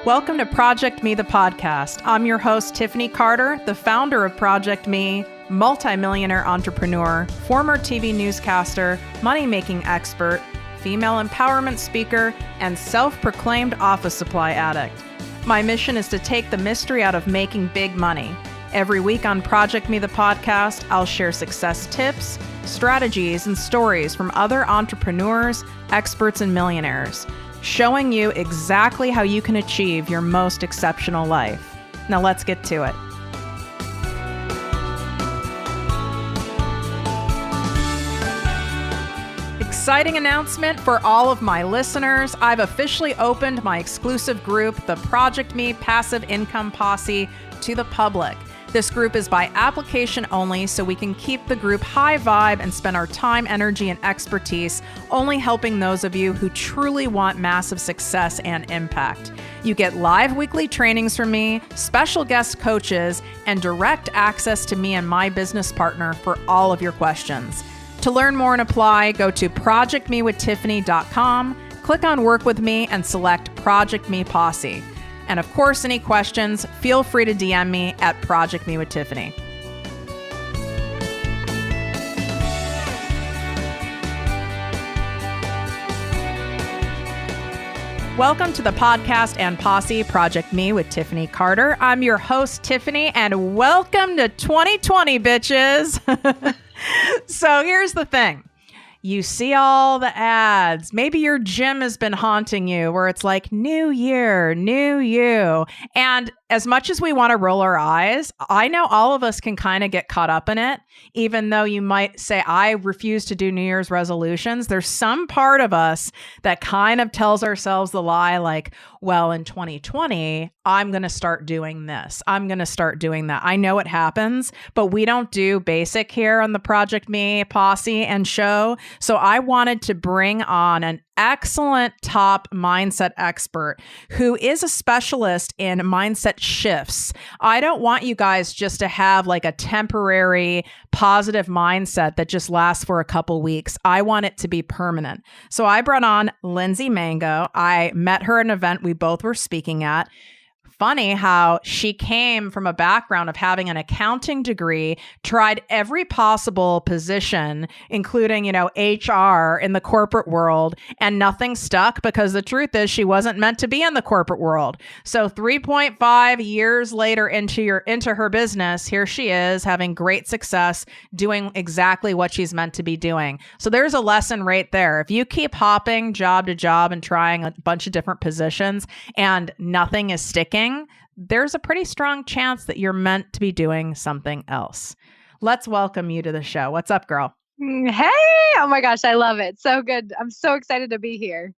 Welcome to ProjectME, the podcast. I'm your host, Tiffany Carter, the founder of ProjectME, multimillionaire entrepreneur, former TV newscaster, money-making expert, female empowerment speaker, and self-proclaimed office supply addict. My mission is to take the mystery out of making big money. Every week on ProjectME, the podcast, I'll share success tips, strategies, and stories from other entrepreneurs, experts, and millionaires, showing you exactly how you can achieve your most exceptional life. Now let's get to it. Exciting announcement for all of my listeners. I've officially opened my exclusive group, the ProjectME Passive Income Posse, to the public. This group is by application only, so we can keep the group high vibe and spend our time, energy, and expertise only helping those of you who truly want massive success and impact. You get live weekly trainings from me, special guest coaches, and direct access to me and my business partner for all of your questions. To learn more and apply, go to projectmewithtiffany.com, click on Work With Me, and select ProjectME Posse. And of course, any questions, feel free to DM me at ProjectME with Tiffany. Welcome to the podcast and posse, ProjectME with Tiffany Carter. I'm your host, Tiffany, and welcome to 2020, bitches. So here's the thing. You see all the ads. Maybe your gym has been haunting you where it's like, new year, new you. And as much as we want to roll our eyes, I know all of us can kind of get caught up in it. Even though you might say, I refuse to do New Year's resolutions, there's some part of us that kind of tells ourselves the lie like, well, in 2020, I'm going to start doing this. I'm going to start doing that. I know it happens, but we don't do basic here on the ProjectME Posse and show. So I wanted to bring on an excellent top mindset expert who is a specialist in mindset shifts. I don't want you guys just to have like a temporary positive mindset that just lasts for a couple weeks. I want it to be permanent. So I brought on Lindsey Mango. I met her at an event we both were speaking at. Funny how she came from a background of having an accounting degree, tried every possible position, including, HR in the corporate world, and nothing stuck because the truth is she wasn't meant to be in the corporate world. So 3.5 years later into her business, here she is having great success doing exactly what she's meant to be doing. So there's a lesson right there. If you keep hopping job to job and trying a bunch of different positions and nothing is sticking, there's a pretty strong chance that you're meant to be doing something else. Let's welcome you to the show. What's up, girl? Hey, oh my gosh, I love it. So good. I'm so excited to be here.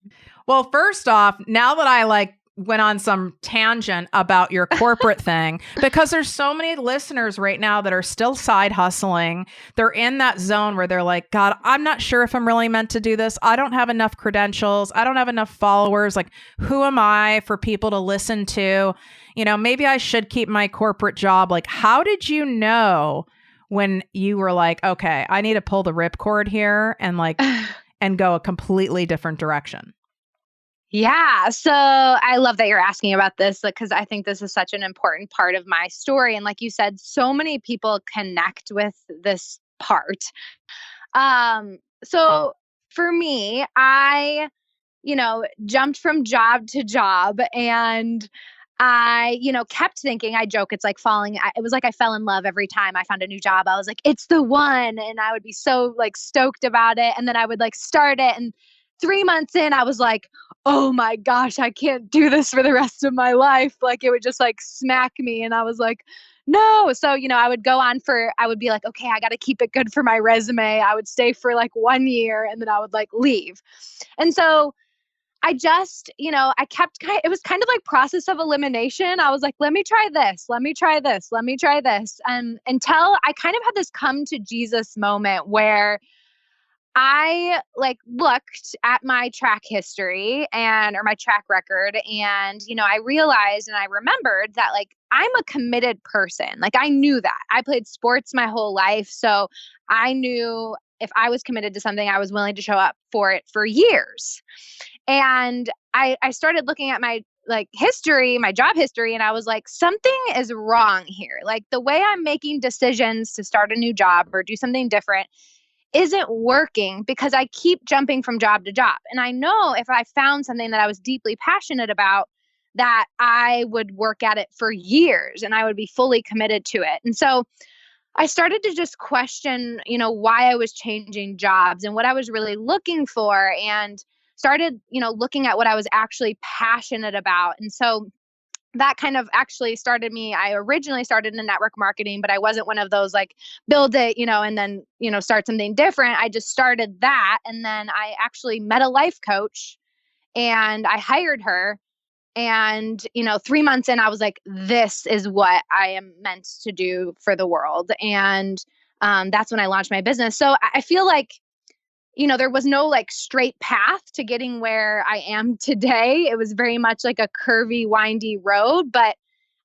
Well, first off, now that I went on some tangent about your corporate thing, because there's so many listeners right now that are still side hustling. They're in that zone where they're like, God, I'm not sure if I'm really meant to do this. I don't have enough credentials. I don't have enough followers. Like, who am I for people to listen to? Maybe I should keep my corporate job. Like, how did you know when you were like, okay, I need to pull the ripcord here and and go a completely different direction? Yeah. So I love that you're asking about this because I think this is such an important part of my story. And like you said, so many people connect with this part. So for me, I, jumped from job to job and I, kept thinking, I joke, it's like it was like I fell in love every time I found a new job. I was like, it's the one. And I would be so stoked about it. And then I would start it. And 3 months in, I was like, oh my gosh, I can't do this for the rest of my life. It would just smack me. And I was like, no. So, I would go on I would be like, okay, I got to keep it good for my resume. I would stay for 1 year and then I would leave. And so I just, it was kind of process of elimination. I was like, let me try this. Let me try this. Let me try this. And until I kind of had this come to Jesus moment where I looked at my track history or my track record and, I realized and I remembered that I'm a committed person. I knew that. I played sports my whole life. So I knew if I was committed to something, I was willing to show up for it for years. And I started looking at my like history, my job history, and I was like, something is wrong here. Like the way I'm making decisions to start a new job or do something different isn't working because I keep jumping from job to job. And I know if I found something that I was deeply passionate about, that I would work at it for years and I would be fully committed to it. And so I started to just question, why I was changing jobs and what I was really looking for, and started, looking at what I was actually passionate about. And so that kind of actually started me. I originally started in network marketing, but I wasn't one of those like build it, and then, start something different. I just started that. And then I actually met a life coach and I hired her. And, 3 months in, I was like, this is what I am meant to do for the world. And that's when I launched my business. So I feel like, there was no like straight path to getting where I am today. It was very much like a curvy, windy road. But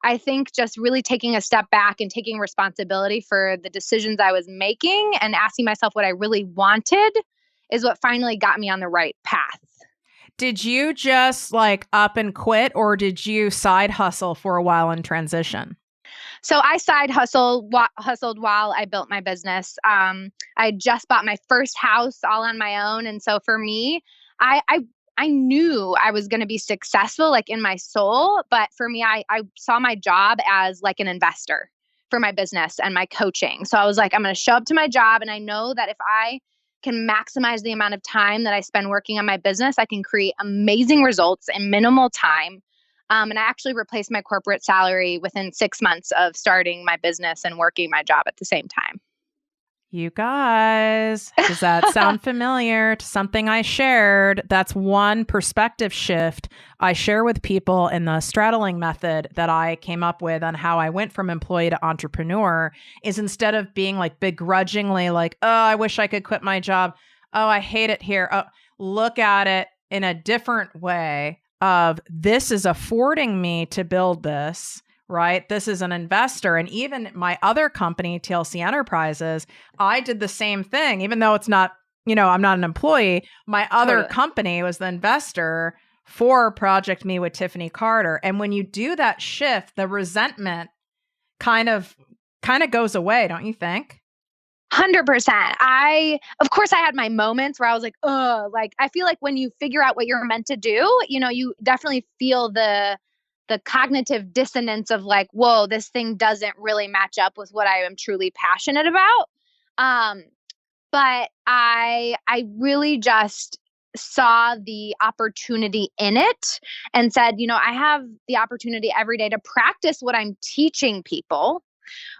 I think just really taking a step back and taking responsibility for the decisions I was making and asking myself what I really wanted is what finally got me on the right path. Did you just like up and quit, or did you side hustle for a while in transition? So I hustled while I built my business. I just bought my first house all on my own. And so for me, I knew I was going to be successful, like in my soul. But for me, I saw my job as like an investor for my business and my coaching. So I was like, I'm going to show up to my job. And I know that if I can maximize the amount of time that I spend working on my business, I can create amazing results in minimal time. And I actually replaced my corporate salary within 6 months of starting my business and working my job at the same time. You guys, does that sound familiar to something I shared? That's one perspective shift I share with people in the straddling method that I came up with on how I went from employee to entrepreneur, is instead of being like begrudgingly like, oh, I wish I could quit my job. Oh, I hate it here. Oh, look at it in a different way of this is affording me to build this. Right? This is an investor. And even my other company, TLC Enterprises, I did the same thing, even though it's not, I'm not an employee. My other company was the investor for ProjectME with Tiffany Carter. And when you do that shift, the resentment kind of goes away, don't you think? 100%. Of course, I had my moments where I was like, oh, like, I feel like when you figure out what you're meant to do, you definitely feel the cognitive dissonance of like, whoa, this thing doesn't really match up with what I am truly passionate about. But I really just saw the opportunity in it and said, I have the opportunity every day to practice what I'm teaching people,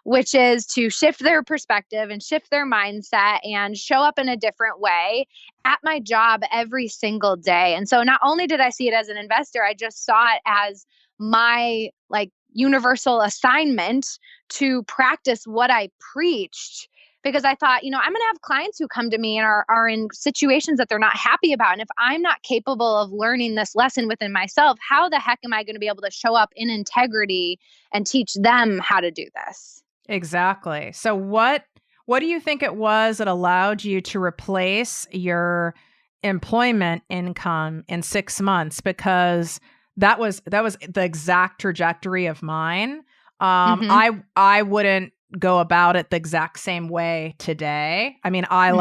which is to shift their perspective and shift their mindset and show up in a different way at my job every single day. And so not only did I see it as an investor, I just saw it as my like universal assignment to practice what I preached, because I thought, I'm going to have clients who come to me and are in situations that they're not happy about. And if I'm not capable of learning this lesson within myself, how the heck am I going to be able to show up in integrity and teach them how to do this? Exactly. So what do you think it was that allowed you to replace your employment income in 6 months? Because that was the exact trajectory of mine. I wouldn't go about it the exact same way today. I mean, I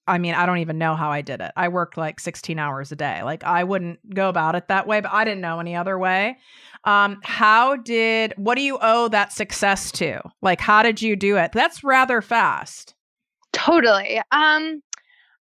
don't even know how I did it. I worked like 16 hours a day. Like I wouldn't go about it that way, but I didn't know any other way. What do you owe that success to? Like, how did you do it? That's rather fast. Totally.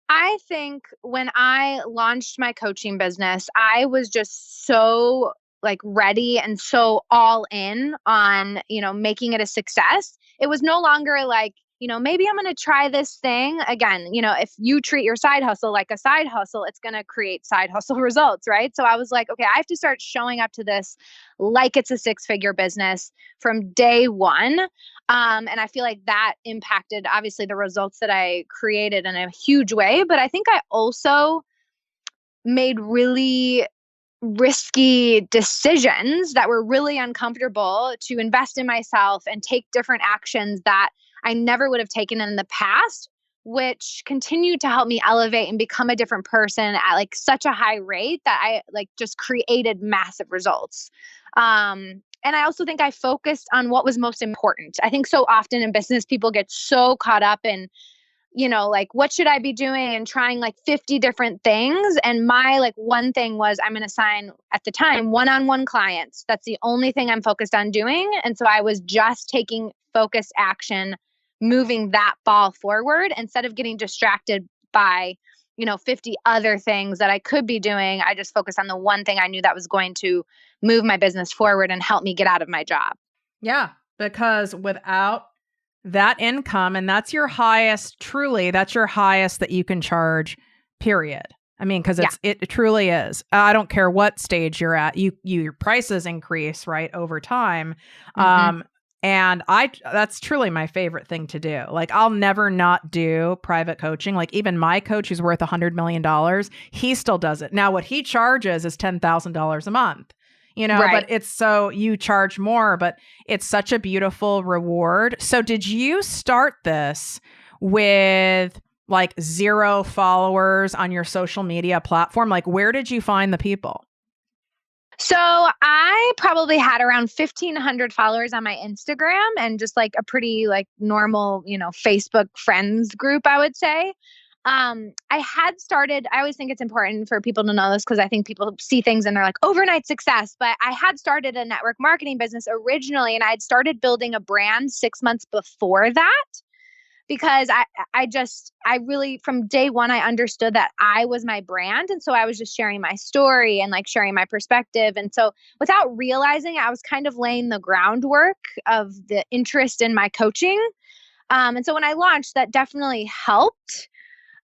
I think when I launched my coaching business, I was just so like ready and so all in on, making it a success. It was no longer like, maybe I'm going to try this thing again. If you treat your side hustle like a side hustle, it's going to create side hustle results, right? So I was like, okay, I have to start showing up to this like it's a 6-figure business from day one. And I feel like that impacted obviously the results that I created in a huge way. But I think I also made really risky decisions that were really uncomfortable to invest in myself and take different actions that I never would have taken in the past, which continued to help me elevate and become a different person at like such a high rate that I like just created massive results. And I also think I focused on what was most important. I think so often in business, people get so caught up in, like what should I be doing and trying like 50 different things. And my like one thing was I'm going to sign at the time one-on-one clients. That's the only thing I'm focused on doing. And so I was just taking focused action, moving that ball forward instead of getting distracted by, 50 other things that I could be doing. I just focused on the one thing I knew that was going to move my business forward and help me get out of my job. Yeah, because without that income, and that's your highest, truly, that's your highest that you can charge, period. I mean, because it truly is. I don't care what stage you're at. Your prices increase, right, over time. Mm-hmm. And that's truly my favorite thing to do. Like, I'll never not do private coaching. Like, even my coach who's worth $100 million, he still does it. Now, what he charges is $10,000 a month, Right. but it's so you charge more, but it's such a beautiful reward. So did you start this with like 0 followers on your social media platform? Like, where did you find the people? So I probably had around 1,500 followers on my Instagram and just like a pretty like normal, Facebook friends group, I would say. I had started, I always think it's important for people to know this because I think people see things and they're like overnight success, but I had started a network marketing business originally and I had started building a brand 6 months before that. Because I really, from day one, I understood that I was my brand. And so I was just sharing my story and like sharing my perspective. And so without realizing, I was kind of laying the groundwork of the interest in my coaching. And so when I launched, that definitely helped.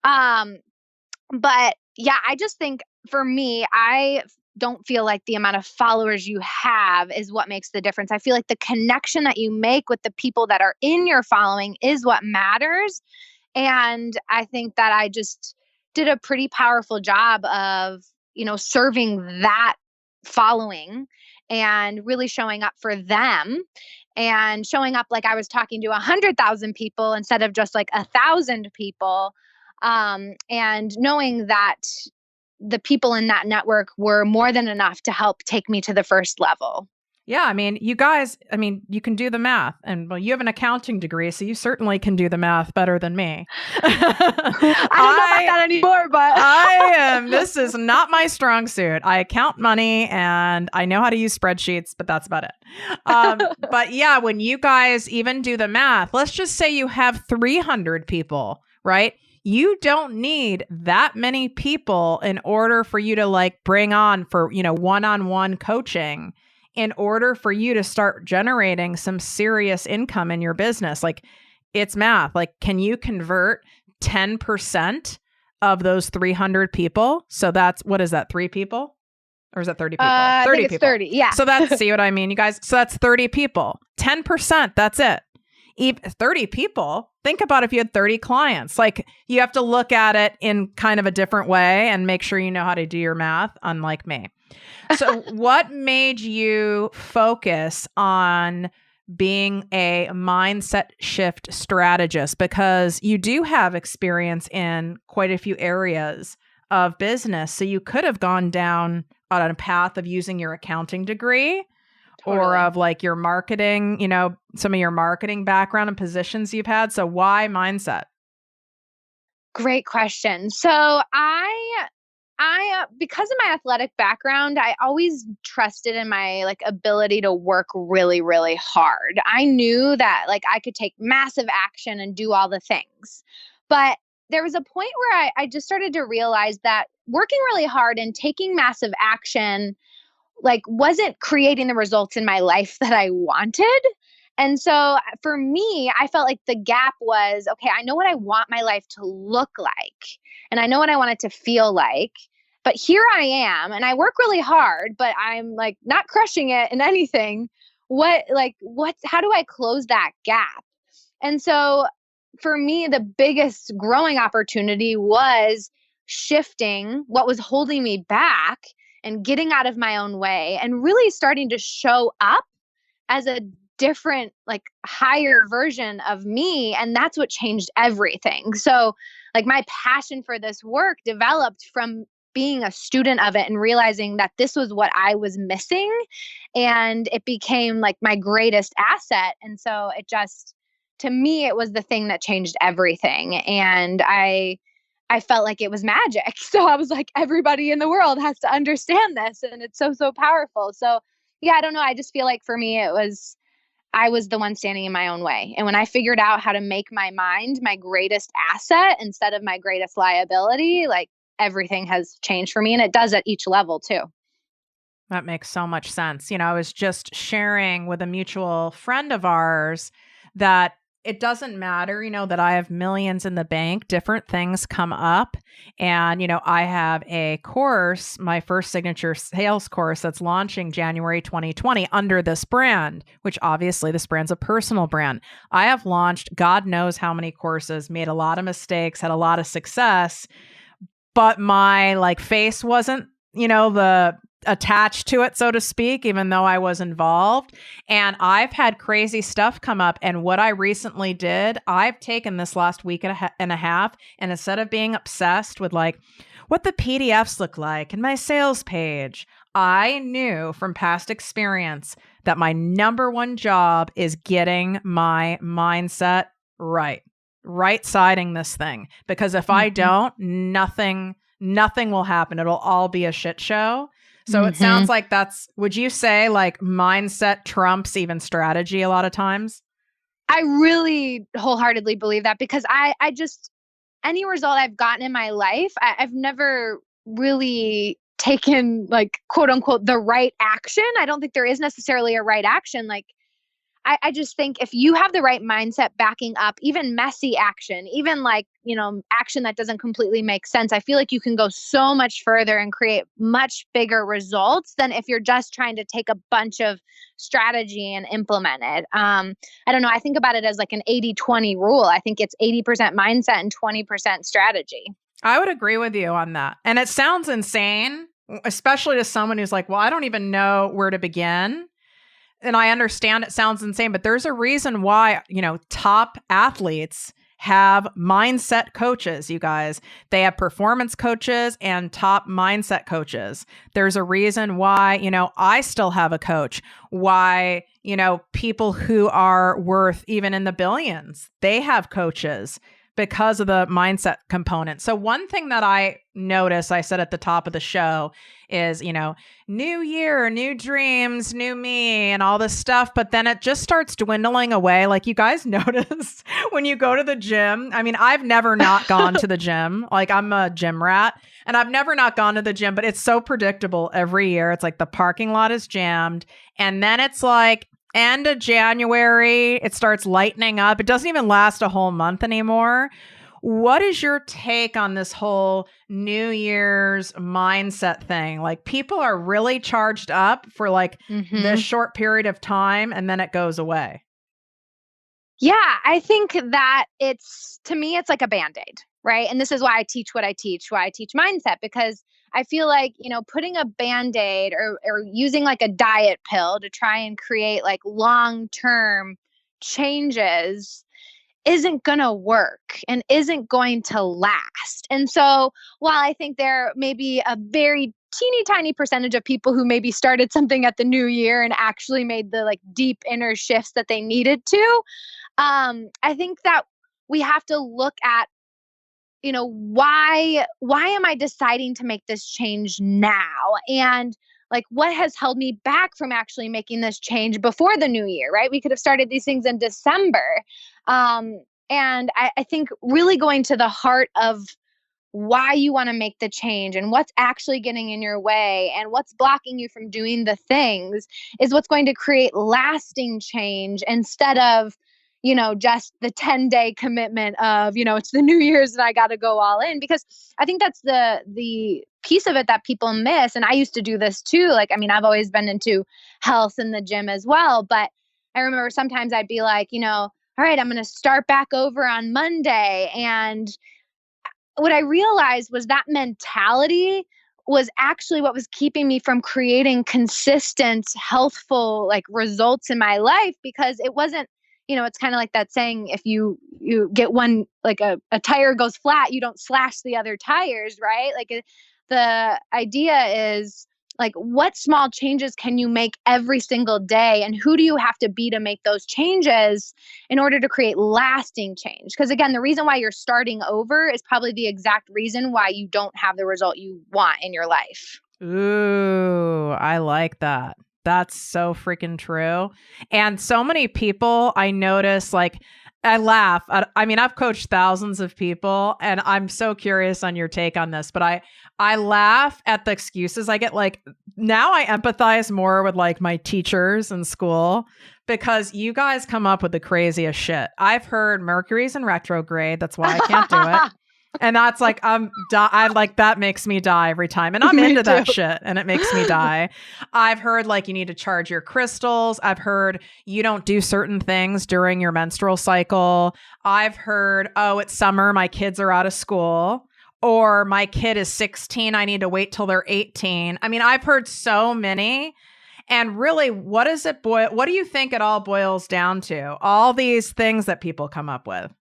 But yeah, I just think for me, I don't feel like the amount of followers you have is what makes the difference. I feel like the connection that you make with the people that are in your following is what matters. And I think that I just did a pretty powerful job of, serving that following and really showing up for them and showing up like I was talking to 100,000 people instead of just like 1,000 people. And knowing that the people in that network were more than enough to help take me to the first level. Yeah, I mean, you guys, you can do the math. And well, you have an accounting degree, so you certainly can do the math better than me. I don't know about that anymore, but this is not my strong suit. I account money and I know how to use spreadsheets, but that's about it. But yeah, when you guys even do the math, let's just say you have 300 people, right? You don't need that many people in order for you to like bring on for, one-on-one coaching in order for you to start generating some serious income in your business. Like, it's math. Like, can you convert 10% of those 300 people? So that's, what is that? 3 people? Or is that 30 people? 30 I think it's people. 30. Yeah. So see what I mean, you guys? So that's 30 people, 10%. That's it. 30 people, think about if you had 30 clients. Like, you have to look at it in kind of a different way and make sure you know how to do your math, unlike me. So what made you focus on being a mindset shift strategist? Because you do have experience in quite a few areas of business. So you could have gone down on a path of using your accounting degree. Totally. Or of like your marketing, some of your marketing background and positions you've had. So why mindset? Great question. So I because of my athletic background, I always trusted in my like ability to work really, really hard. I knew that like I could take massive action and do all the things. But there was a point where I just started to realize that working really hard and taking massive action like wasn't creating the results in my life that I wanted. And so for me, I felt like the gap was, okay, I know what I want my life to look like and I know what I want it to feel like, but here I am and I work really hard, but I'm like not crushing it in anything. How do I close that gap? And so for me, the biggest growing opportunity was shifting what was holding me back and getting out of my own way and really starting to show up as a different, like higher version of me. And that's what changed everything. So like my passion for this work developed from being a student of it and realizing that this was what I was missing. And it became like my greatest asset. And so it just, to me, it was the thing that changed everything. And I felt like it was magic. So I was like, everybody in the world has to understand this. And it's so, so powerful. So yeah, I don't know. I just feel like for me, I was the one standing in my own way. And when I figured out how to make my mind my greatest asset instead of my greatest liability, like everything has changed for me. And it does at each level too. That makes so much sense. I was just sharing with a mutual friend of ours that it doesn't matter, that I have millions in the bank, different things come up. And, I have a course, my first signature sales course that's launching January 2020 under this brand, which obviously this brand's a personal brand. I have launched God knows how many courses, made a lot of mistakes, had a lot of success, but my face wasn't, the attached to it, so to speak, even though I was involved. And I've had crazy stuff come up. And what I recently did, I've taken this last week and a half, and instead of being obsessed with what the PDFs look like and my sales page, I knew from past experience that my number one job is getting my mindset right-siding this thing. Because if I don't, nothing will happen. It'll all be a shit show. So it sounds like would you say mindset trumps even strategy a lot of times? I really wholeheartedly believe that, because I just, any result I've gotten in my life, I've never really taken quote unquote the right action. I don't think there is necessarily a right action. I just think if you have the right mindset backing up even messy action, even action that doesn't completely make sense, I feel like you can go so much further and create much bigger results than if you're just trying to take a bunch of strategy and implement it. I don't know. I think about it as an 80-20 rule. I think it's 80% mindset and 20% strategy. I would agree with you on that. And it sounds insane, especially to someone who's well, I don't even know where to begin. And I understand it sounds insane, but there's a reason why, top athletes have mindset coaches, you guys. They have performance coaches and top mindset coaches. There's a reason why, I still have a coach. Why, people who are worth even in the billions, they have coaches because of the mindset component. So one thing that I noticed, I said at the top of the show, is, new year, new dreams, new me, and all this stuff. But then it just starts dwindling away. You guys notice when you go to the gym. I mean, I've never not gone to the gym. I'm a gym rat, and I've never not gone to the gym, but it's so predictable every year. It's the parking lot is jammed. And then it's end of January, it starts lightening up. It doesn't even last a whole month anymore. What is your take on this whole New Year's mindset thing? People are really charged up for this short period of time, and then it goes away. Yeah, I think that to me, it's like a Band-Aid, right? And this is why I teach what I teach, why I teach mindset, because I feel like, putting a Band-Aid or using a diet pill to try and create long-term changes isn't going to work and isn't going to last. And so while I think there may be a very teeny tiny percentage of people who maybe started something at the new year and actually made the deep inner shifts that they needed to, I think that we have to look at, why am I deciding to make this change now? And what has held me back from actually making this change before the new year, right? We could have started these things in December. And I think really going to the heart of why you want to make the change and what's actually getting in your way and what's blocking you from doing the things is what's going to create lasting change, instead of just the 10-day commitment of, it's the New Year's and I got to go all in. Because I think that's the piece of it that people miss. And I used to do this too. I've always been into health in the gym as well. But I remember sometimes I'd be all right, I'm going to start back over on Monday. And what I realized was that mentality was actually what was keeping me from creating consistent, healthful, like results in my life, because it wasn't, it's kind of like that saying, if you get one, like a tire goes flat, you don't slash the other tires, right? Like the idea is like, what small changes can you make every single day? And who do you have to be to make those changes in order to create lasting change? Because again, the reason why you're starting over is probably the exact reason why you don't have the result you want in your life. Ooh, I like that. That's so freaking true. And so many people I notice, like, I laugh. I mean, I've coached thousands of people, and I'm so curious on your take on this, but I laugh at the excuses I get. Like, now I empathize more with like my teachers in school, because you guys come up with the craziest shit. I've heard Mercury's in retrograde. That's why I can't do it. And that's like, I like, that makes me die every time. And I'm into that shit, and it makes me die. I've heard like you need to charge your crystals. I've heard you don't do certain things during your menstrual cycle. I've heard, oh, it's summer, my kids are out of school. Or my kid is 16, I need to wait till they're 18. I mean, I've heard so many. And really, what do you think it all boils down to? All these things that people come up with.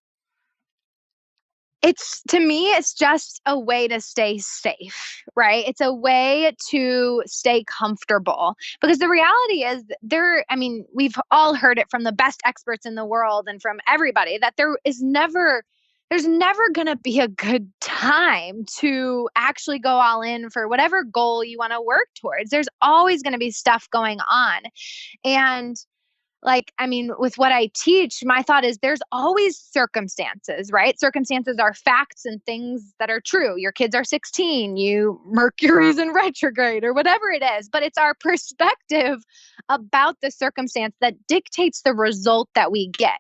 To me, it's just a way to stay safe, right? It's a way to stay comfortable, because the reality is we've all heard it from the best experts in the world and from everybody, that there's never going to be a good time to actually go all in for whatever goal you want to work towards. There's always going to be stuff going on. And with what I teach, my thought is there's always circumstances, right? Circumstances are facts and things that are true. Your kids are 16, Mercury's in retrograde, or whatever it is. But it's our perspective about the circumstance that dictates the result that we get.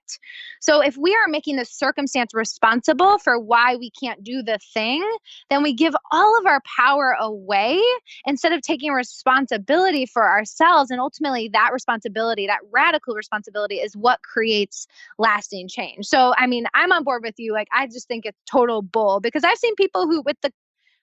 So if we are making the circumstance responsible for why we can't do the thing, then we give all of our power away instead of taking responsibility for ourselves. And ultimately, that responsibility, that radical responsibility, is what creates lasting change. So, I'm on board with you. Like, I just think it's total bull, because I've seen people who, with the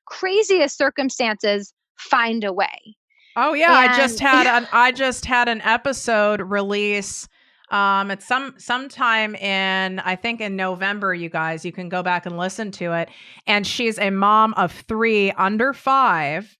craziest circumstances, find a way. Oh yeah, I just had an episode release. It's sometime in, I think in November, you guys, you can go back and listen to it. And she's a mom of 3 under 5.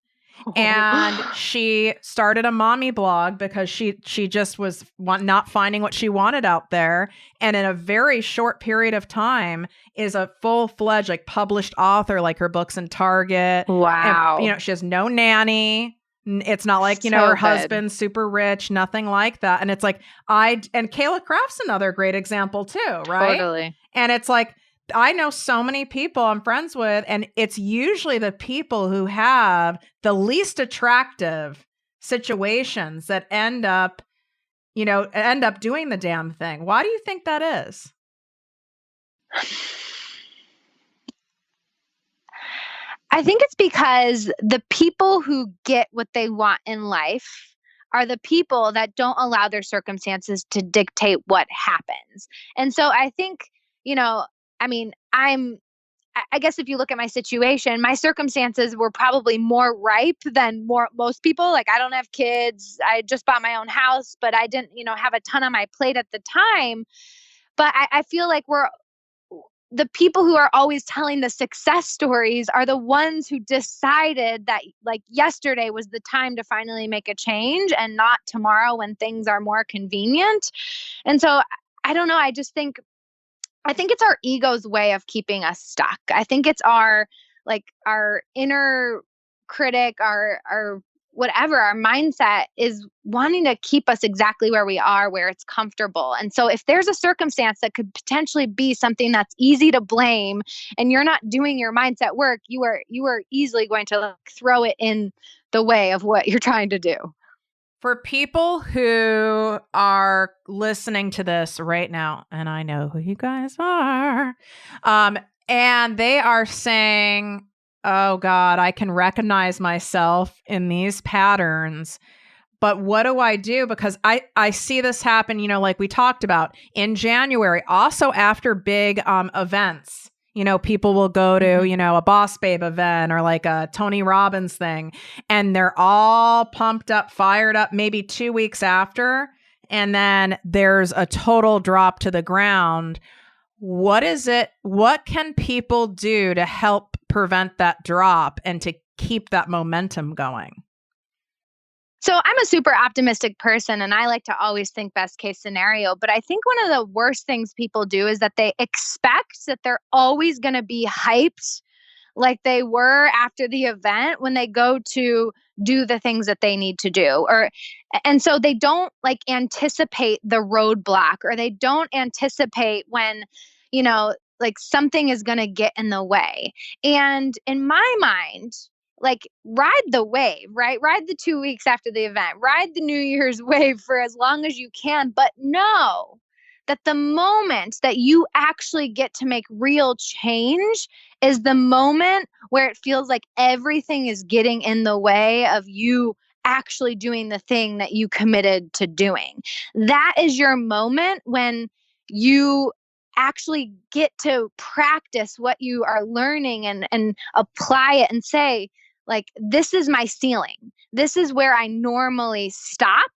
And she started a mommy blog because she just was not finding what she wanted out there. And in a very short period of time is a full-fledged, like, published author, like her books in Target. Wow. And, she has no nanny. It's not like, her husband's super rich, nothing like that. And it's like, and Kayla Craft's another great example too, right? Totally. And it's like, I know so many people I'm friends with, and it's usually the people who have the least attractive situations that end up doing the damn thing. Why do you think that is? I think it's because the people who get what they want in life are the people that don't allow their circumstances to dictate what happens. And so I think, I guess if you look at my situation, my circumstances were probably more ripe than most people. Like, I don't have kids. I just bought my own house, but I didn't, have a ton on my plate at the time. But I feel like the people who are always telling the success stories are the ones who decided that, like, yesterday was the time to finally make a change and not tomorrow when things are more convenient. And so I don't know. I think it's our ego's way of keeping us stuck. I think it's our inner critic, our whatever, our mindset is wanting to keep us exactly where we are, where it's comfortable. And so if there's a circumstance that could potentially be something that's easy to blame, and you're not doing your mindset work, you are easily going to throw it in the way of what you're trying to do. For people who are listening to this right now, and I know who you guys are, and they are saying, oh God, I can recognize myself in these patterns, but what do I do? Because I see this happen, like we talked about in January, also after big events People will go to, a Boss Babe event or like a Tony Robbins thing, and they're all pumped up, fired up, maybe 2 weeks after. And then there's a total drop to the ground. What can people do to help prevent that drop and to keep that momentum going? So I'm a super optimistic person and I like to always think best case scenario. But I think one of the worst things people do is that they expect that they're always going to be hyped like they were after the event when they go to do the things that they need to do. And so they don't like anticipate the roadblock, or they don't anticipate when, like something is going to get in the way. And in my mind, like ride the wave, right? Ride the 2 weeks after the event, ride the New Year's wave for as long as you can, but know that the moment that you actually get to make real change is the moment where it feels like everything is getting in the way of you actually doing the thing that you committed to doing. That is your moment when you actually get to practice what you are learning and apply it and say, like, this is my ceiling. This is where I normally stop.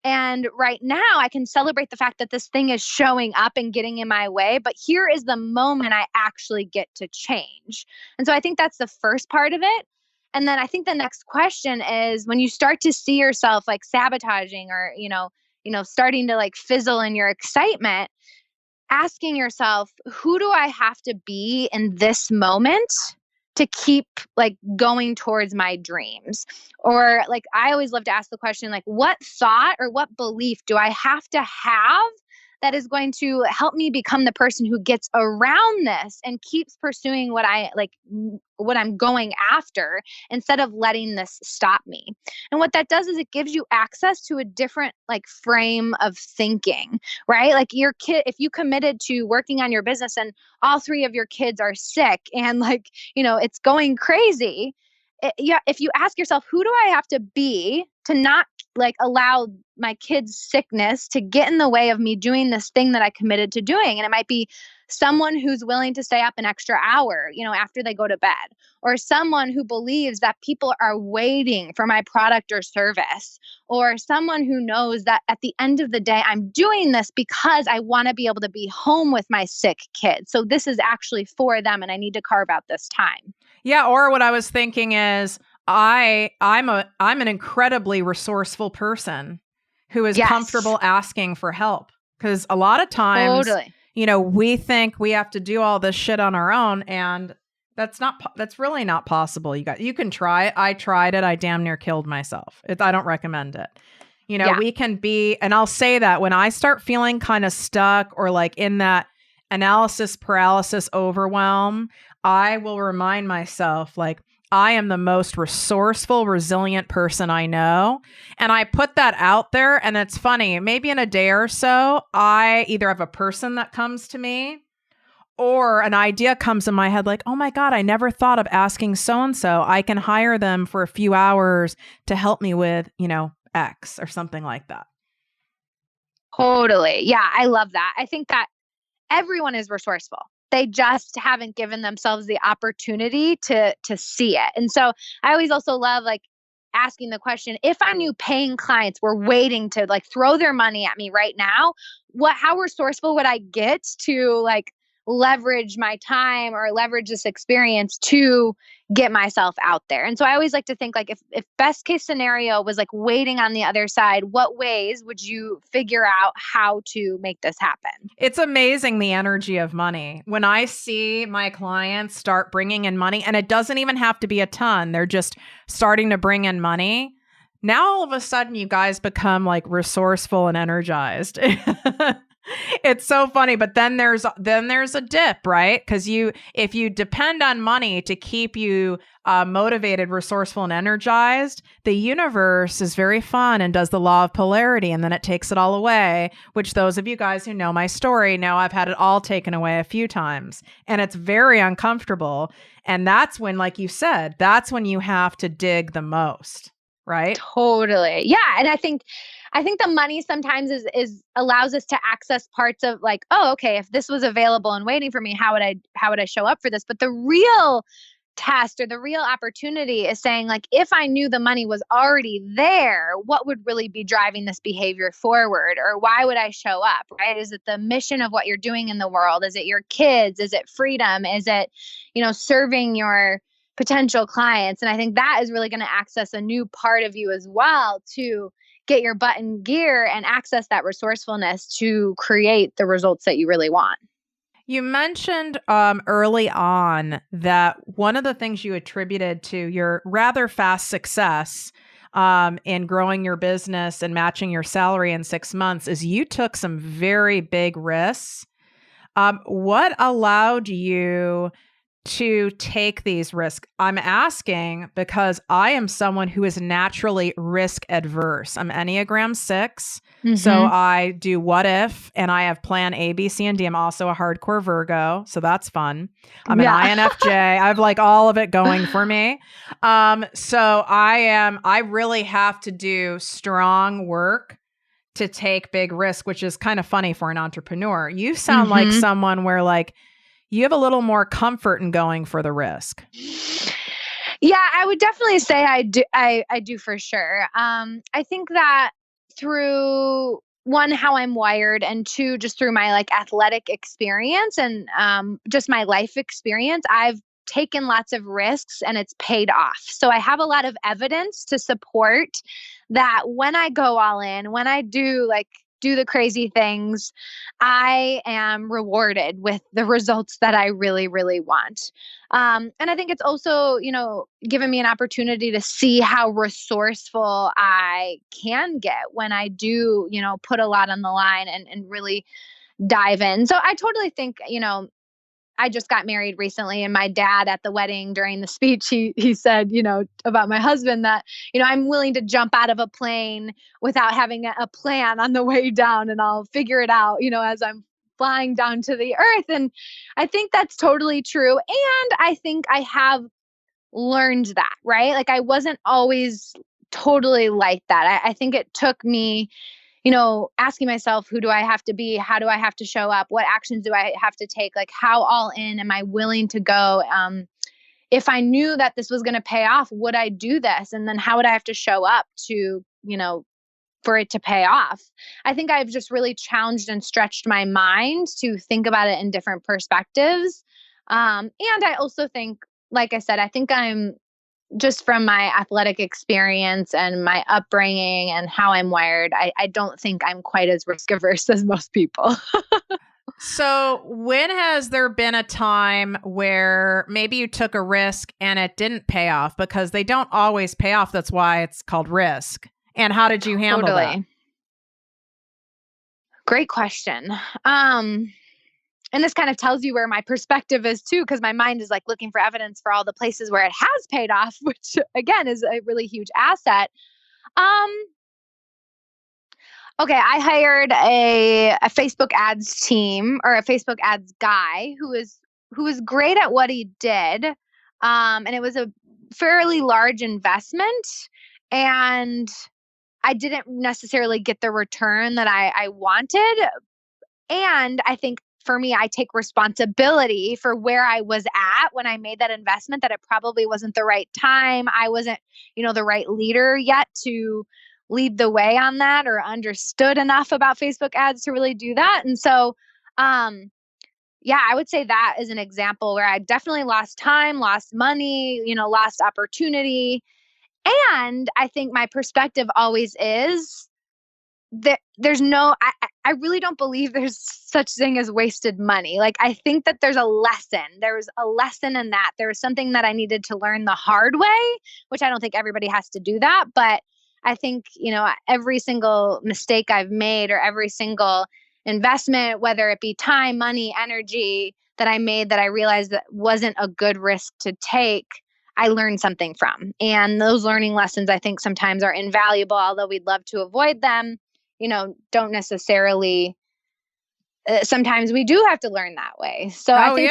And right now I can celebrate the fact that this thing is showing up and getting in my way, but here is the moment I actually get to change. And so I think that's the first part of it. And then I think the next question is when you start to see yourself like sabotaging or, starting to like fizzle in your excitement, asking yourself, who do I have to be in this moment to keep like going towards my dreams? Or like, I always love to ask the question, like, what thought or what belief do I have to have that is going to help me become the person who gets around this and keeps pursuing what I'm going after instead of letting this stop me? And what that does is it gives you access to a different like frame of thinking, right? Like your kid, if you committed to working on your business and all 3 of your kids are sick and like, it's going crazy. If you ask yourself, who do I have to be to not like allow my kids' sickness to get in the way of me doing this thing that I committed to doing? And it might be someone who's willing to stay up an extra hour, after they go to bed, or someone who believes that people are waiting for my product or service, or someone who knows that at the end of the day, I'm doing this because I want to be able to be home with my sick kids. So this is actually for them and I need to carve out this time. Yeah. Or what I was thinking is I'm an incredibly resourceful person who is comfortable asking for help. Because a lot of times, we think we have to do all this shit on our own, and that's really not possible. You can try it. I tried it. I damn near killed myself. I don't recommend it. We can be, and I'll say that when I start feeling kind of stuck or like in that analysis paralysis overwhelm, I will remind myself, like, I am the most resourceful, resilient person I know. And I put that out there, and it's funny, maybe in a day or so, I either have a person that comes to me or an idea comes in my head like, oh my God, I never thought of asking so-and-so. I can hire them for a few hours to help me with, X or something like that. Totally. Yeah, I love that. I think that everyone is resourceful. They just haven't given themselves the opportunity to see it. And so I always also love like asking the question, if I knew paying clients were waiting to like throw their money at me right now, how resourceful would I get to like leverage my time or leverage this experience to get myself out there? And so I always like to think like if best case scenario was like waiting on the other side, what ways would you figure out how to make this happen? It's amazing the energy of money. When I see my clients start bringing in money, and it doesn't even have to be a ton, they're just starting to bring in money. Now all of a sudden you guys become like resourceful and energized. It's so funny, but then there's a dip, right? Because if you depend on money to keep you motivated, resourceful, and energized, the universe is very fun and does the law of polarity, and then it takes it all away. Which those of you guys who know my story know I've had it all taken away a few times, and it's very uncomfortable. And that's when, like you said, that's when you have to dig the most, right? Totally, yeah. And I think I think the money sometimes is allows us to access parts of like, oh, okay, if this was available and waiting for me, how would I show up for this? But the real test or the real opportunity is saying like, if I knew the money was already there, what would really be driving this behavior forward? Or why would I show up, right? Is it the mission of what you're doing in the world? Is it your kids? Is it freedom? Is it, serving your potential clients? And I think that is really going to access a new part of you as well to get your butt in gear and access that resourcefulness to create the results that you really want. You mentioned early on that one of the things you attributed to your rather fast success in growing your business and matching your salary in 6 months is you took some very big risks. What allowed you to take these risks? I'm asking because I am someone who is naturally risk adverse. I'm Enneagram 6. So I do what if, and I have plan A, B, C, and D. I'm also a hardcore Virgo, so that's fun. I'm an INFJ. I have like all of it going for me. So I really have to do strong work to take big risk, which is kind of funny for an entrepreneur. You sound like someone where like, you have a little more comfort in going for the risk. Yeah, I would definitely say I do. I do for sure. I think that through one, how I'm wired, and two, just through my like athletic experience and just my life experience, I've taken lots of risks and it's paid off. So I have a lot of evidence to support that when I go all in, when I do the crazy things, I am rewarded with the results that I really, really want. And I think it's also, given me an opportunity to see how resourceful I can get when I do, put a lot on the line and really dive in. So I totally think, I just got married recently, and my dad at the wedding during the speech, he said, about my husband that, I'm willing to jump out of a plane without having a plan on the way down, and I'll figure it out, as I'm flying down to the earth. And I think that's totally true. And I think I have learned that, right? Like I wasn't always totally like that. I think it took me asking myself, who do I have to be? How do I have to show up? What actions do I have to take? Like, how all in am I willing to go? If I knew that this was going to pay off, would I do this? And then how would I have to show up to, for it to pay off? I think I've just really challenged and stretched my mind to think about it in different perspectives. And I also think, like I said, I think I'm just from my athletic experience and my upbringing and how I'm wired, I don't think I'm quite as risk averse as most people. So when has there been a time where maybe you took a risk and it didn't pay off? Because they don't always pay off. That's why it's called risk. And how did you handle that? Great question. And this kind of tells you where my perspective is too, because my mind is like looking for evidence for all the places where it has paid off, which again is a really huge asset. Okay, I hired a Facebook ads team or a Facebook ads guy who was great at what he did. And it was a fairly large investment, and I didn't necessarily get the return that I wanted. And I think for me, I take responsibility for where I was at when I made that investment, that it probably wasn't the right time. I wasn't, the right leader yet to lead the way on that or understood enough about Facebook ads to really do that. And so, I would say that is an example where I definitely lost time, lost money, lost opportunity. And I think my perspective always is that I really don't believe there's such thing as wasted money. Like, I think that there's a lesson. There's a lesson in that. There was something that I needed to learn the hard way, which I don't think everybody has to do that. But I think, every single mistake I've made or every single investment, whether it be time, money, energy that I made that I realized that wasn't a good risk to take, I learned something from. And those learning lessons, I think sometimes are invaluable, although we'd love to avoid them. Don't necessarily, sometimes we do have to learn that way. So I think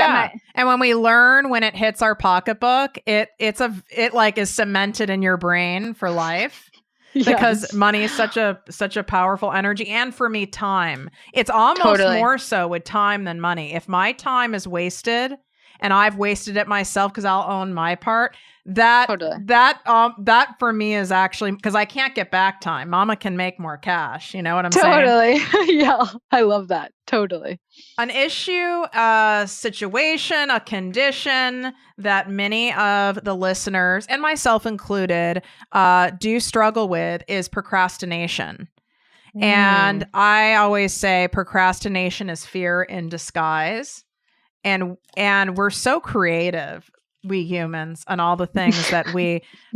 and when we learn, when it hits our pocketbook, it is cemented in your brain for life. because Yes. money is such a powerful energy. And for me, time. It's almost more so with time than money. If my time is wasted and I've wasted it myself because I'll own my part, that for me is actually, because I can't get back time. Mama can make more cash. You know what I'm saying? Yeah. I love that. Totally. An issue, a situation, a condition that many of the listeners, and myself included, do struggle with is procrastination. And I always say procrastination is fear in disguise. And we're so creative, we humans, and all the things that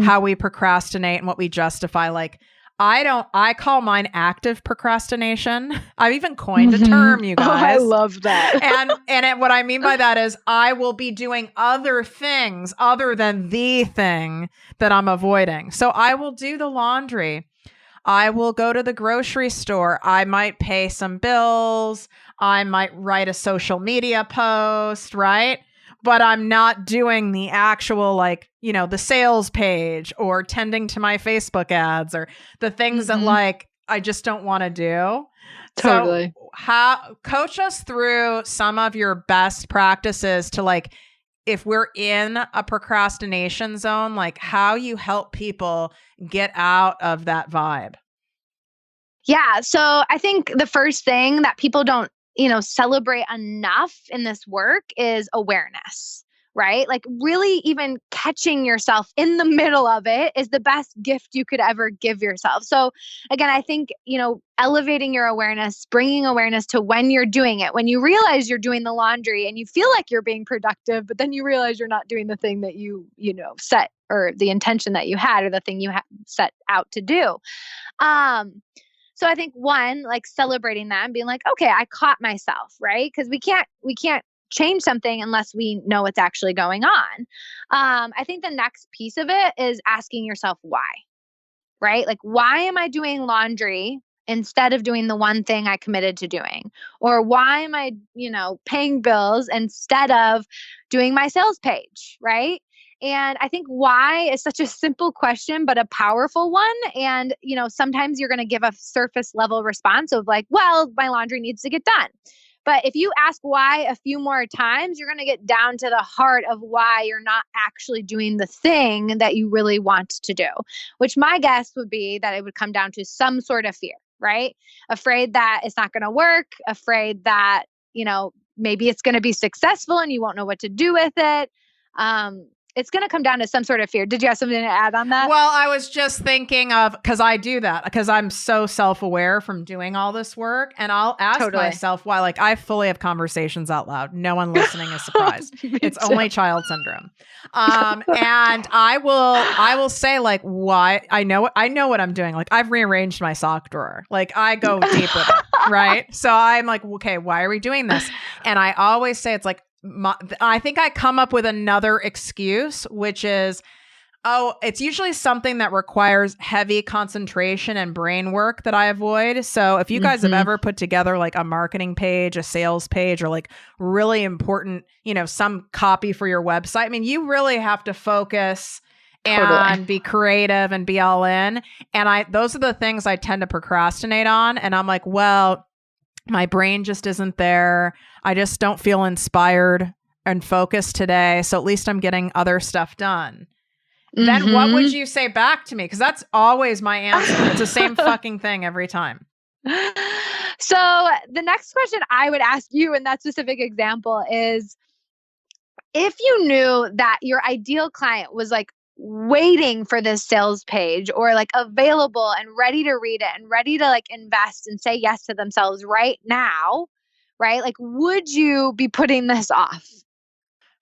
how we procrastinate and what we justify. Like, I call mine active procrastination. I've even coined a term, you guys. Oh, I love that. What I mean by that is I will be doing other things other than the thing that I'm avoiding. So I will do the laundry. I will go to the grocery store. I might pay some bills. I might write a social media post, right? But I'm not doing the actual, like, you know, the sales page or tending to my Facebook ads or the things that, like, I just don't want to do. Totally. So coach us through some of your best practices to, like, if we're in a procrastination zone, like how you help people get out of that vibe. Yeah. So I think the first thing that people don't, celebrate enough in this work is awareness, right? Like really even catching yourself in the middle of it is the best gift you could ever give yourself. So again, I think, elevating your awareness, bringing awareness to when you're doing it, when you realize you're doing the laundry and you feel like you're being productive, but then you realize you're not doing the thing that you set, or the intention that you had, or the thing you set out to do. So I think one, like celebrating that and being like, okay, I caught myself, right? Because we can't change something unless we know what's actually going on. I think the next piece of it is asking yourself why, right? Like, why am I doing laundry instead of doing the one thing I committed to doing? Or why am I, paying bills instead of doing my sales page, right? And I think why is such a simple question, but a powerful one. And, sometimes you're going to give a surface level response of like, well, my laundry needs to get done. But if you ask why a few more times, you're going to get down to the heart of why you're not actually doing the thing that you really want to do, which my guess would be that it would come down to some sort of fear, right? Afraid that it's not going to work, afraid that, maybe it's going to be successful and you won't know what to do with it. It's going to come down to some sort of fear. Did you have something to add on that? Well, I was just thinking of, because I do that, because I'm so self-aware from doing all this work. And I'll ask myself why, like, I fully have conversations out loud. No one listening is surprised. It's only child syndrome. And I will say, like, why I know what I'm doing. Like, I've rearranged my sock drawer. Like, I go deep with it. Right. So I'm like, okay, why are we doing this? And I always say, it's like, I think I come up with another excuse, which is, it's usually something that requires heavy concentration and brain work that I avoid. So if you guys have ever put together like a marketing page, a sales page, or like really important, some copy for your website, I mean, you really have to focus and be creative and be all in. And those are the things I tend to procrastinate on. And I'm like, well, my brain just isn't there. I just don't feel inspired and focused today. So at least I'm getting other stuff done. Then what would you say back to me? Because that's always my answer. It's the same fucking thing every time. So the next question I would ask you in that specific example is, if you knew that your ideal client was like waiting for this sales page, or like available and ready to read it and ready to like invest and say yes to themselves right now, right? Like, would you be putting this off?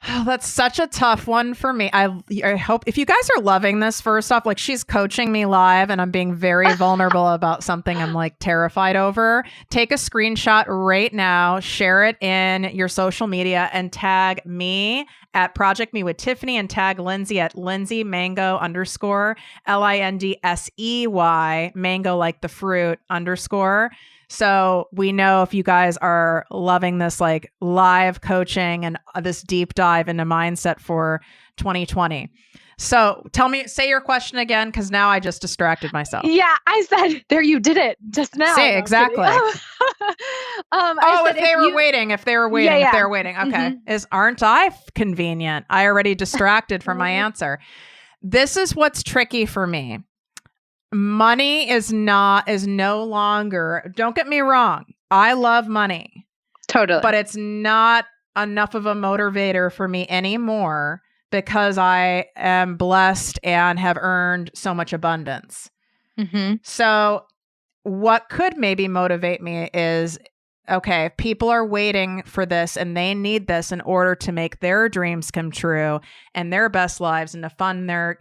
Oh, that's such a tough one for me. I hope if you guys are loving this, first off, like, she's coaching me live and I'm being very vulnerable about something I'm like terrified over. Take a screenshot right now, share it in your social media, and tag me at ProjectME with Tiffany, and tag Lindsey at Lindsey Mango _ LINDSEY, mango like the fruit _ So we know if you guys are loving this like live coaching and this deep dive into mindset for 2020. So say your question again, because now I just distracted myself. Yeah, I said, there, you did it just now. Say exactly. If they were waiting. Okay. Aren't I convenient? I already distracted from my answer. This is what's tricky for me. Money is no longer, don't get me wrong, I love money. Totally. But it's not enough of a motivator for me anymore because I am blessed and have earned so much abundance. Mm-hmm. So what could maybe motivate me is, okay, if people are waiting for this and they need this in order to make their dreams come true and their best lives and to fund their,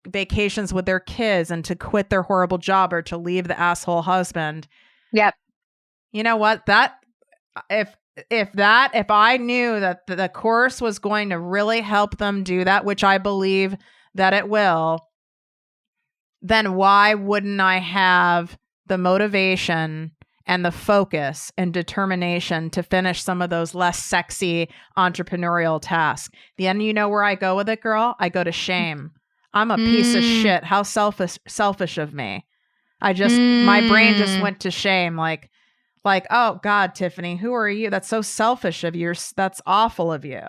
vacations with their kids and to quit their horrible job or to leave the asshole husband. Yep. You know what? If I knew that the course was going to really help them do that, which I believe that it will, then why wouldn't I have the motivation and the focus and determination to finish some of those less sexy entrepreneurial tasks? The end, you know where I go with it, girl? I go to shame. I'm a piece of shit. How selfish of me. My brain just went to shame. Like, oh God, Tiffany, who are you? That's so selfish of you. That's awful of you.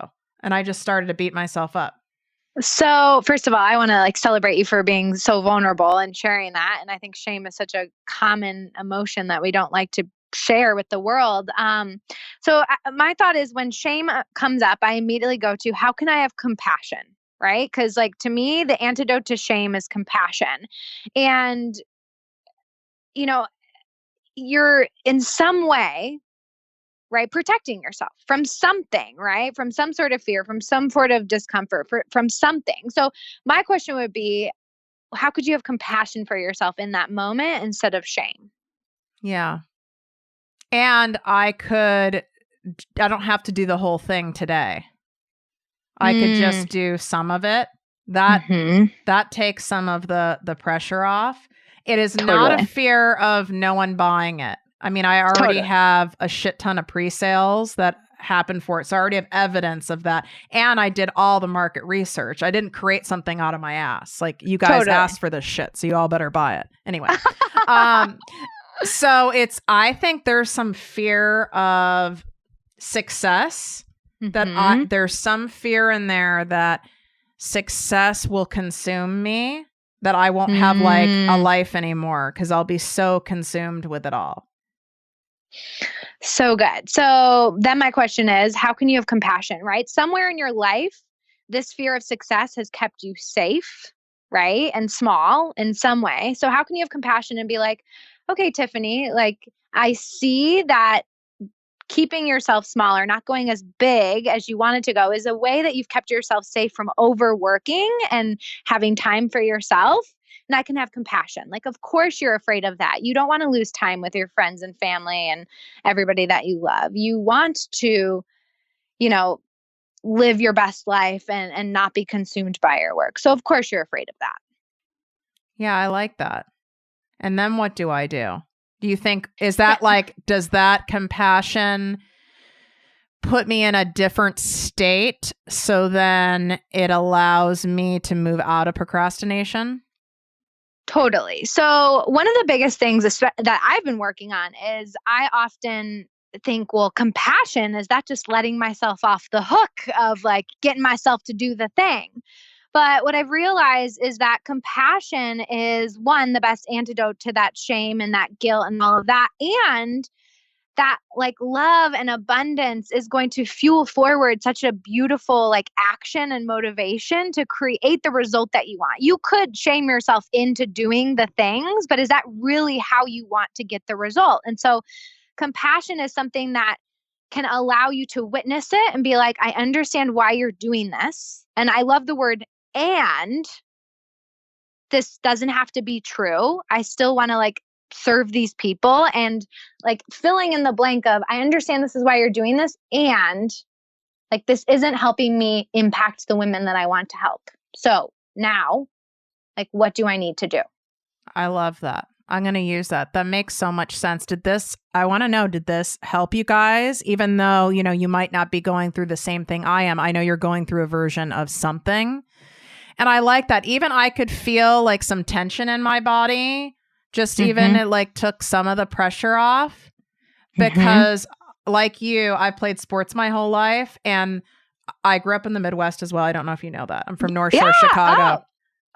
And I just started to beat myself up. So first of all, I want to celebrate you for being so vulnerable and sharing that. And I think shame is such a common emotion that we don't like to share with the world. So my thought is when shame comes up, I immediately go to, how can I have compassion? Right? Because to me, the antidote to shame is compassion. And, you're in some way, right, protecting yourself from something, right? From some sort of fear, from some sort of discomfort, from something. So my question would be, how could you have compassion for yourself in that moment instead of shame? Yeah. And I don't have to do the whole thing today. I could just do some of it. That takes some of the pressure off. It is not a fear of no one buying it. I mean, I already have a shit ton of pre-sales that happened for it. So I already have evidence of that. And I did all the market research. I didn't create something out of my ass. Like, you guys asked for this shit, so you all better buy it. Anyway. So I think there's some fear of success. There's some fear in there that success will consume me, that I won't have a life anymore because I'll be so consumed with it all. So good. So then my question is, how can you have compassion, right? Somewhere in your life, this fear of success has kept you safe, right? And small in some way. So how can you have compassion and be like, okay, Tiffany, I see that keeping yourself smaller, not going as big as you wanted to go, is a way that you've kept yourself safe from overworking and having time for yourself. And I can have compassion. Of course you're afraid of that. You don't want to lose time with your friends and family and everybody that you love. You want to, live your best life and not be consumed by your work. So of course you're afraid of that. Yeah, I like that. And then what do I do? Do you think, is that does that compassion put me in a different state so then it allows me to move out of procrastination? Totally. So one of the biggest things that I've been working on is I often think, well, compassion, is that just letting myself off the hook of getting myself to do the thing? But what I've realized is that compassion is, one, the best antidote to that shame and that guilt and all of that. And that love and abundance is going to fuel forward such a beautiful action and motivation to create the result that you want. You could shame yourself into doing the things, but is that really how you want to get the result? And so compassion is something that can allow you to witness it and be like, I understand why you're doing this. And I love the word and. This doesn't have to be true. I still want to serve these people, and filling in the blank of, I understand this is why you're doing this, and this isn't helping me impact the women that I want to help. So now, what do I need to do? I love that. I'm going to use that. That makes so much sense. I want to know, did this help you guys? Even though, you might not be going through the same thing I am. I know you're going through a version of something. And I like that. Even I could feel like some tension in my body. Just even it like took some of the pressure off because like you, I played sports my whole life and I grew up in the Midwest as well. I don't know if you know that. I'm from North Shore, Chicago.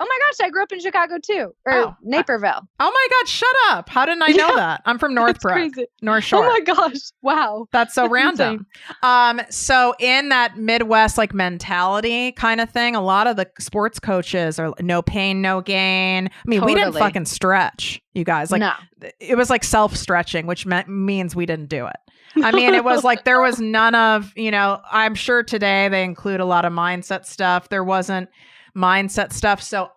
Oh my gosh, I grew up in Chicago too, or Naperville. Oh my God, shut up. How didn't I know that? I'm from Northbrook, North Shore. Oh my gosh, wow. That's so random. So in that Midwest like mentality kind of thing, a lot of the sports coaches are no pain, no gain. I mean, we didn't fucking stretch, you guys. Like it was like self-stretching, which means we didn't do it. I mean, it was like there was none of, I'm sure today they include a lot of mindset stuff. There wasn't mindset stuff. So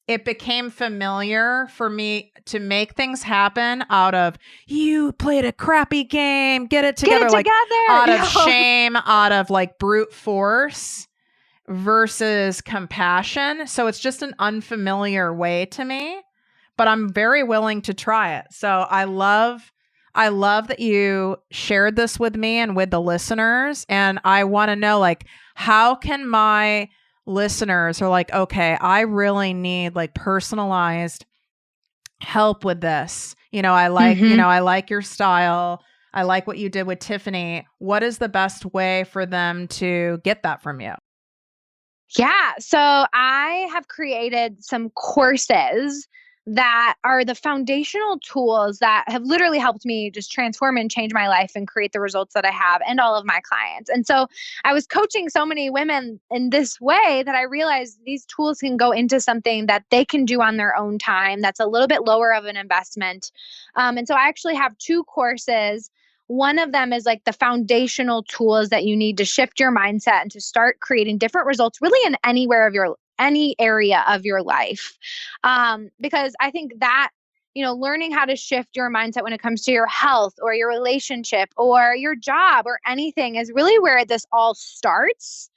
it became familiar for me to make things happen out of you played a crappy game, get it together. Like out of shame, out of like brute force versus compassion. So it's just an unfamiliar way to me, but I'm very willing to try it. So I love that you shared this with me and with the listeners. And I want to know, like, how can my listeners are like, okay, I really need like personalized help with this. I like, I like your style. I like what you did with Tiffany. What is the best way for them to get that from you? Yeah. So I have created some courses that are the foundational tools that have literally helped me just transform and change my life and create the results that I have and all of my clients. And so I was coaching so many women in this way that I realized these tools can go into something that they can do on their own time that's a little bit lower of an investment. And so I actually have 2 courses. One of them is like the foundational tools that you need to shift your mindset and to start creating different results really in any area of your life. Because I think that, learning how to shift your mindset when it comes to your health or your relationship or your job or anything is really where this all starts.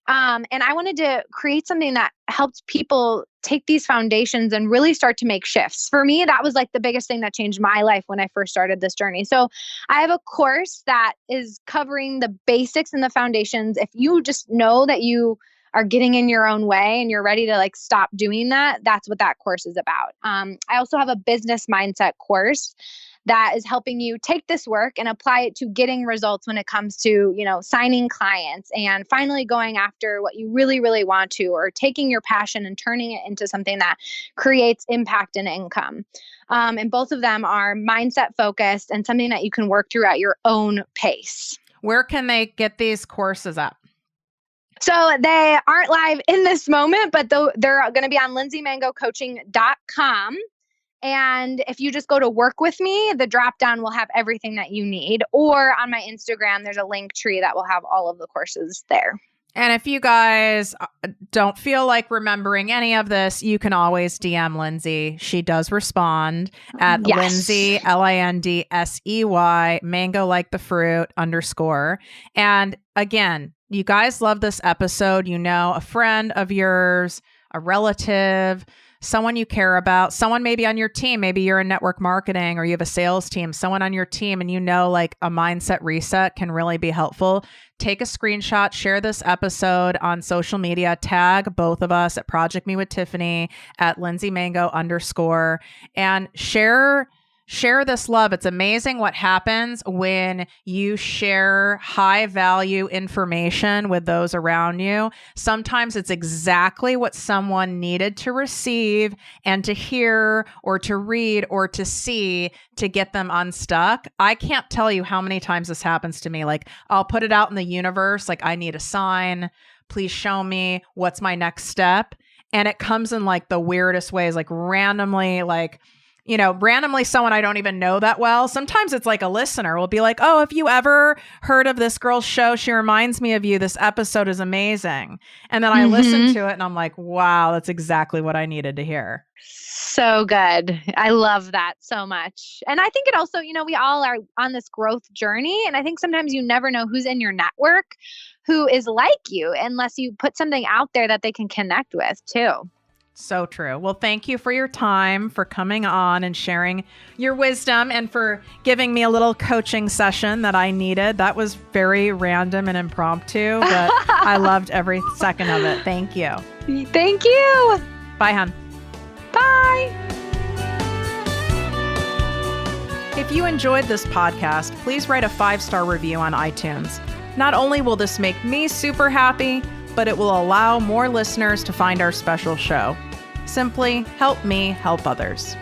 And I wanted to create something that helped people take these foundations and really start to make shifts. For me, that was like the biggest thing that changed my life when I first started this journey. So I have a course that is covering the basics and the foundations. If you just know that you are getting in your own way and you're ready to like stop doing that, that's what that course is about. I also have a business mindset course that is helping you take this work and apply it to getting results when it comes to, signing clients and finally going after what you really, really want to, or taking your passion and turning it into something that creates impact and income. And both of them are mindset focused and something that you can work through at your own pace. Where can they get these courses at? So they aren't live in this moment, but they're going to be on lindseymangocoaching.com. And if you just go to work with me, the drop down will have everything that you need. Or on my Instagram, there's a link tree that will have all of the courses there. And if you guys don't feel like remembering any of this, you can always DM Lindsey. She does respond at Lindsey, LINDSEY, mango like the fruit _ And again, you guys love this episode. A friend of yours, a relative, someone you care about, someone maybe on your team. Maybe you're in network marketing or you have a sales team, someone on your team, and like a mindset reset can really be helpful. Take a screenshot, share this episode on social media, tag both of us at ProjectME with Tiffany at Lindsey Mango _ and share this love. It's amazing what happens when you share high value information with those around you. Sometimes it's exactly what someone needed to receive and to hear or to read or to see to get them unstuck. I can't tell you how many times this happens to me. Like I'll put it out in the universe. Like I need a sign. Please show me what's my next step. And it comes in like the weirdest ways, like randomly, randomly someone I don't even know that well. Sometimes it's like a listener will be like, oh, have you ever heard of this girl's show? She reminds me of you. This episode is amazing. And then I listen to it and I'm like, wow, that's exactly what I needed to hear. So good. I love that so much. And I think it also, we all are on this growth journey. And I think sometimes you never know who's in your network who is like you unless you put something out there that they can connect with too. So true. Well, thank you for your time, for coming on and sharing your wisdom, and for giving me a little coaching session that I needed. That was very random and impromptu, but I loved every second of it. Thank you. Thank you. Bye, hon. Bye. If you enjoyed this podcast, please write a 5-star review on iTunes. Not only will this make me super happy, but it will allow more listeners to find our special show. Simply help me help others.